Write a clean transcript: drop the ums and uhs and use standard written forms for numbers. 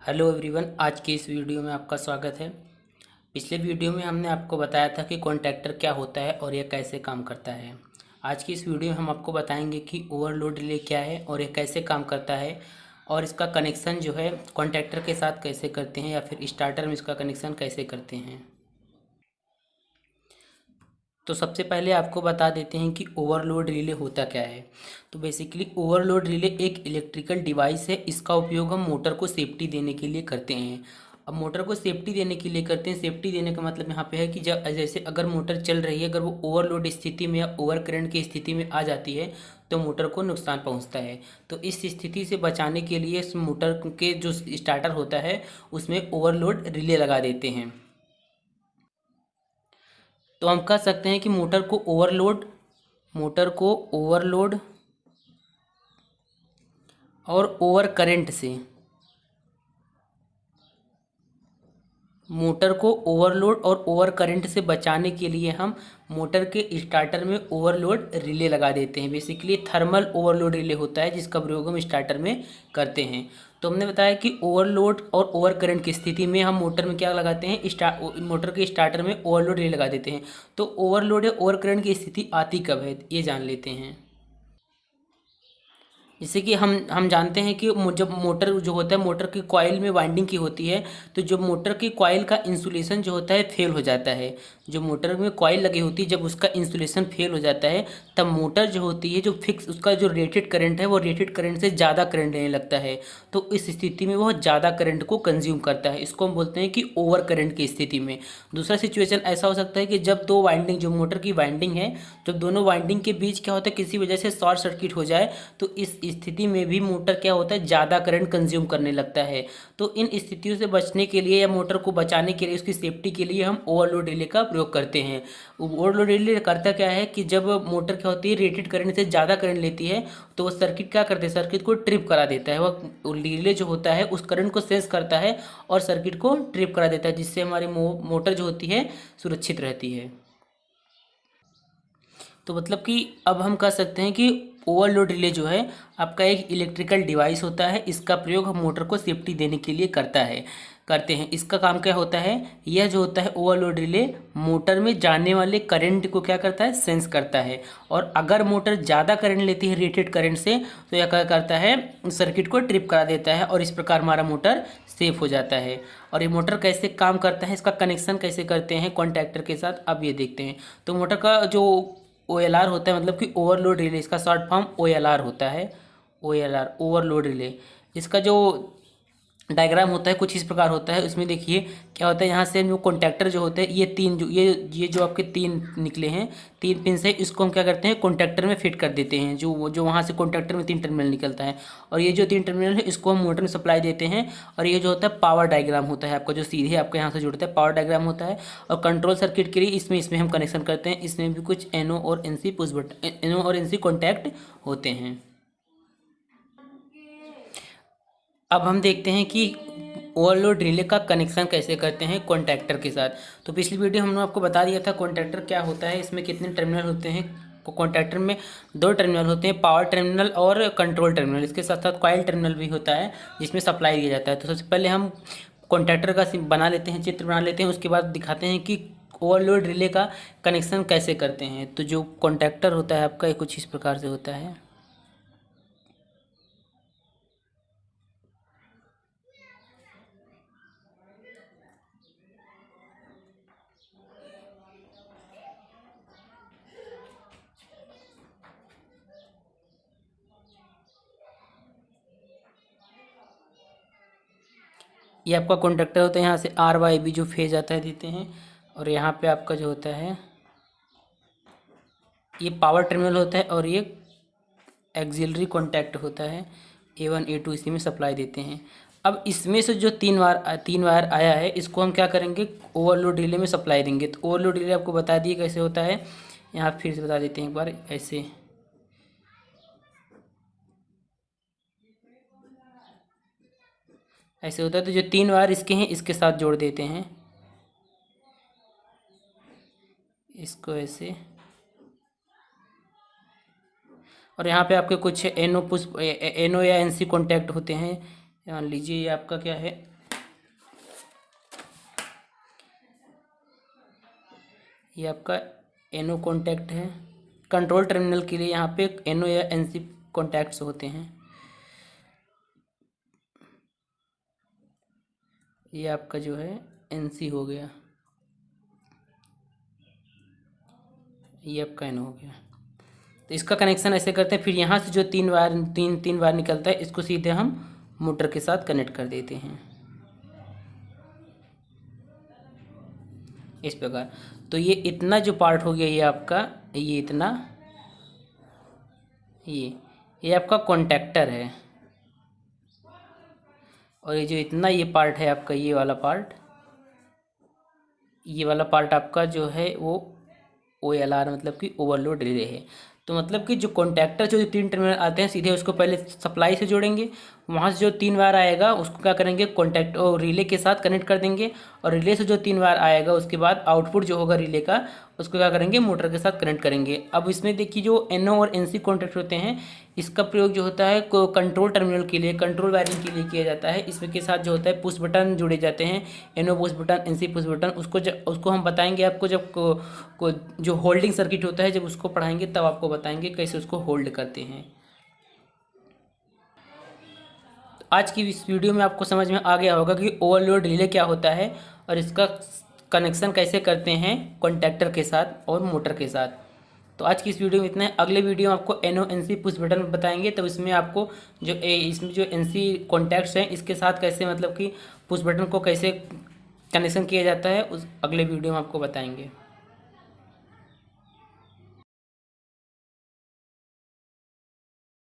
Hello everyone, आज की इस वीडियो में आपका स्वागत है। पिछले वीडियो में हमने आपको बताया था कि कॉन्टैक्टर क्या होता है और यह कैसे काम करता है। आज की इस वीडियो में हम आपको बताएंगे कि ओवरलोड रिले क्या है और यह कैसे काम करता है और इसका कनेक्शन जो है कॉन्टैक्टर के साथ कैसे करते हैं या फिर स्टार्टर में इसका कनेक्शन कैसे करते हैं। तो सबसे पहले आपको बता देते हैं कि ओवरलोड रिले होता क्या है। तो बेसिकली ओवरलोड रिले एक इलेक्ट्रिकल डिवाइस है। इसका उपयोग हम मोटर को सेफ्टी देने के लिए करते हैं। अब मोटर को सेफ्टी देने के लिए करते हैं। सेफ्टी देने का मतलब यहाँ पे है कि जब जैसे अगर मोटर चल रही है, अगर वो ओवरलोड स्थिति में या ओवर करंट की स्थिति में आ जाती है तो मोटर को नुकसान पहुँचता है। तो इस स्थिति से बचाने के लिए इस मोटर के जो स्टार्टर होता है उसमें ओवरलोड रिले लगा देते हैं। तो हम कह सकते हैं कि मोटर को ओवरलोड और ओवर करंट से मोटर को ओवरलोड और ओवर करंट से बचाने के लिए हम मोटर के स्टार्टर में ओवरलोड रिले लगा देते हैं। बेसिकली थर्मल ओवरलोड रिले होता है जिसका प्रयोग हम स्टार्टर में करते हैं। तो हमने बताया कि ओवरलोड और ओवर करंट की स्थिति में हम मोटर में क्या लगाते हैं, मोटर के स्टार्टर में ओवरलोड रिले लगा देते हैं। तो ओवरलोड या ओवर करंट की स्थिति आती कब है ये जान लेते हैं। जैसे कि हम जानते हैं कि जब मोटर जो होता है मोटर की कॉइल में वाइंडिंग की होती है, तो जो मोटर की कॉइल का इंसुलेशन जो होता है फेल हो जाता है। जो मोटर में कॉइल लगी होती है जब उसका इंसुलेशन फेल हो जाता है तब मोटर जो होती है जो फिक्स उसका जो रेटेड करंट है वो रेटेड करंट से ज़्यादा करंट लेने लगता है। तो इस स्थिति में वो ज़्यादा करंट को कंज्यूम करता है। इसको हम बोलते हैं कि ओवर करंट की स्थिति में। दूसरा सिचुएशन ऐसा हो सकता है कि जब दो वाइंडिंग जो मोटर की वाइंडिंग है, जब दोनों वाइंडिंग के बीच क्या होता है किसी वजह से शॉर्ट सर्किट हो जाए तो इस स्थिति में भी मोटर क्या होता है ज़्यादा करंट कंज्यूम करने लगता है। तो इन स्थितियों से बचने के लिए या मोटर को बचाने के लिए उसकी सेफ्टी के लिए हम ओवरलोड रिले का प्रयोग करते हैं। ओवरलोड रिले करता क्या है कि जब मोटर क्या होती है रेटेड करंट से ज़्यादा करंट लेती है तो वो सर्किट क्या करते हैं, सर्किट को ट्रिप करा देता है। वह रिले जो होता है उस करंट को सेंस करता है और सर्किट को ट्रिप करा देता है, जिससे हमारी मोटर जो होती है सुरक्षित रहती है। तो मतलब कि अब हम कह सकते हैं कि ओवरलोड रिले जो है आपका एक इलेक्ट्रिकल डिवाइस होता है। इसका प्रयोग हम मोटर को सेफ्टी देने के लिए करते हैं। इसका काम क्या होता है, यह जो होता है ओवरलोड रिले मोटर में जाने वाले करंट को क्या करता है, सेंस करता है। और अगर मोटर ज़्यादा करंट लेती है रेटेड करंट से तो यह क्या करता है, सर्किट को ट्रिप करा देता है और इस प्रकार हमारा मोटर सेफ हो जाता है। और ये मोटर कैसे काम करता है, इसका कनेक्शन कैसे करते हैं कॉन्टैक्टर के साथ, अब ये देखते हैं। तो मोटर का जो OLR होता है मतलब कि ओवरलोड रिले, इसका शॉर्ट फॉर्म OLR होता है। OLR ओवरलोड रिले, इसका जो डायग्राम होता है कुछ इस प्रकार होता है। उसमें देखिए क्या होता है, यहाँ से जो कॉन्टैक्टर जो होते हैं ये तीन जो ये जो आपके तीन निकले हैं, तीन पिन से इसको हम क्या करते हैं कॉन्टैक्टर में फिट कर देते हैं। जो वहाँ से कॉन्टैक्टर में तीन टर्मिनल निकलता है और ये जो तीन टर्मिनल है इसको हम मोटर में सप्लाई देते हैं। और ये जो होता है पावर डायग्राम होता है आपका, जो सीधे आपके यहाँ से जुड़ता है पावर डायग्राम होता है। और कंट्रोल सर्किट के लिए इसमें हम कनेक्शन करते हैं। इसमें भी कुछ NO और NC पुश बटन, NO और NC कॉन्टैक्ट होते हैं। अब हम देखते हैं कि ओवरलोड रिले का कनेक्शन कैसे करते हैं कॉन्टैक्टर के साथ। तो पिछली वीडियो हमने आपको बता दिया था कॉन्टैक्टर क्या होता है, इसमें कितने टर्मिनल होते हैं। कॉन्टैक्टर में दो टर्मिनल होते हैं, पावर टर्मिनल और कंट्रोल टर्मिनल। इसके साथ साथ कॉइल टर्मिनल भी होता है जिसमें सप्लाई दिया जाता है। तो सबसे पहले हम कॉन्टैक्टर का बना लेते हैं, चित्र बना लेते हैं। उसके बाद दिखाते हैं कि ओवरलोड रिले का कनेक्शन कैसे करते हैं। तो जो कॉन्टैक्टर होता है आपका कुछ इस प्रकार से होता है। ये आपका कॉन्डक्टर होता है, यहाँ से RYB जो फेज आता है देते हैं। और यहाँ पे आपका जो होता है ये पावर टर्मिनल होता है और ये एक्सिलरी कॉन्टैक्ट होता है। A1 A2 इसी में सप्लाई देते हैं। अब इसमें से जो तीन वायर आया है इसको हम क्या करेंगे, ओवरलोड रिले में सप्लाई देंगे। तो ओवरलोड रिले आपको बता दिए कैसे होता है, यहाँ फिर से बता देते हैं एक बार। ऐसे होता है। तो जो तीन वायर इसके हैं इसके साथ जोड़ देते हैं, इसको ऐसे। और यहाँ पे आपके कुछ NO या NC कॉन्टैक्ट होते हैं। मान लीजिए ये आपका क्या है, ये आपका एनो कॉन्टैक्ट है। कंट्रोल टर्मिनल के लिए यहाँ पे एनो या एनसी कॉन्टैक्ट्स होते हैं। ये आपका जो है एनसी हो गया, ये आपका एनो हो गया। तो इसका कनेक्शन ऐसे करते हैं। फिर यहाँ से जो तीन बार निकलता है, इसको सीधे हम मोटर के साथ कनेक्ट कर देते हैं इस प्रकार। तो ये इतना जो पार्ट हो गया ये आपका, ये इतना, ये आपका कॉन्टैक्टर है। और ये जो इतना ये पार्ट है आपका, ये वाला पार्ट आपका जो है वो OLR मतलब कि ओवरलोड रिले है। तो मतलब कि जो कॉन्टैक्टर जो 3 टर्मिनल आते हैं, सीधे उसको पहले सप्लाई से जोड़ेंगे, वहाँ से जो 3 वायर आएगा उसको क्या करेंगे, कॉन्टैक्ट और रिले के साथ कनेक्ट कर देंगे, और रिले से जो 3 वायर आएगा उसके बाद आउटपुट जो होगा रिले का, उसको क्या करेंगे, मोटर के साथ कनेक्ट करेंगे। अब इसमें देखिए जो NO और NC कॉन्टैक्ट होते हैं, इसका प्रयोग जो होता है कंट्रोल टर्मिनल के लिए, कंट्रोल वायरिंग के लिए किया जाता है। इसमें के साथ जो होता है पुश बटन जुड़े जाते हैं, NO push button, NC push button. उसको हम बताएंगे आपको जब जो होल्डिंग सर्किट होता है, जब उसको पढ़ाएंगे तब आपको बताएंगे कैसे उसको होल्ड करते हैं। आज की इस वीडियो में आपको समझ में आ गया होगा कि ओवरलोड रिले क्या होता है और इसका कनेक्शन कैसे करते हैं कॉन्टैक्टर के साथ और मोटर के साथ। तो आज की इस वीडियो में इतना है। अगले वीडियो में आपको NO NC पुश बटन बताएंगे, तब इसमें आपको इसमें जो NC कॉन्टैक्ट्स हैं इसके साथ कैसे मतलब कि पुश बटन को कैसे कनेक्शन किया जाता है, उस अगले वीडियो में आपको बताएंगे।